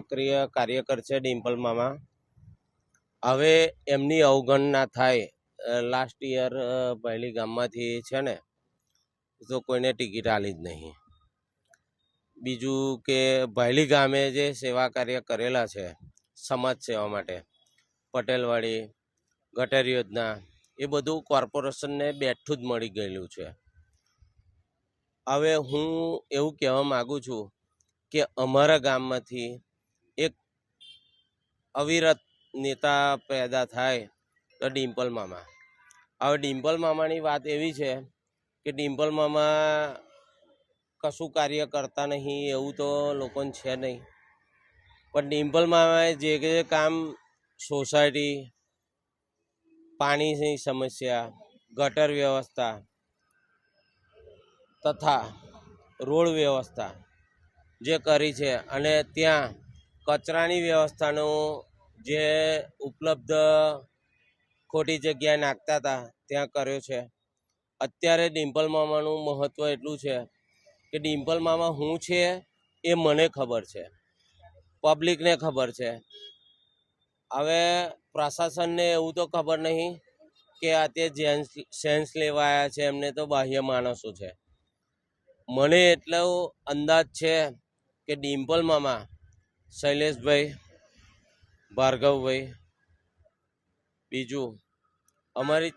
સક્રિય કાર્યકર છે ડિમ્પલ મામા. હવે એમની અવગણના થાય. લાસ્ટ યર પહેલી ગામમાંથી છે ને તો કોઈને ટિકિટ આલી જ નહીં. બીજું કે પહેલી ગામે જે સેવા કાર્ય કરેલા છે સમાજ સેવા માટે, પટેલવાડી, ગટર યોજના, એ બધું કોર્પોરેશનને બેઠું જ મળી ગયેલું છે. હવે હું એવું કહેવા માગું છું કે અમારા ગામમાંથી એક અવિરત નેતા પેદા થાય તો ડિમ્પલ મામા. હવે ડિમ્પલ મામાની વાત એવી છે કે ડિમ્પલ મામા કશું કાર્ય કરતા નહીં એવું તો લોકોને છે નહીં, પણ ડિમ્પલ મામાએ જે કામ સોસાયટી, પાણીની સમસ્યા, ગટર વ્યવસ્થા તથા રોડ વ્યવસ્થા જે કરી છે, અને ત્યાં કચરાની વ્યવસ્થાનું જે ઉપલબ્ધ ખોટી જગ્યાએ નાખતા હતા ત્યાં કર્યો છે. અત્યારે ડિમ્પલ મામાનું મહત્ત્વ એટલું છે કે ડિમ્પલ મામા શું છે એ મને ખબર છે, પબ્લિકને ખબર છે. હવે પ્રશાસનને એવું તો ખબર નહીં કે આ તે સેન્સ લેવા આવ્યા છે, એમને તો બાહ્ય માણસો છે. મને એટલો અંદાજ છે કે ડિમ્પલ મામા, શૈલેષભાઈ, ભાર્ગવભાઈ, બીજું અમારી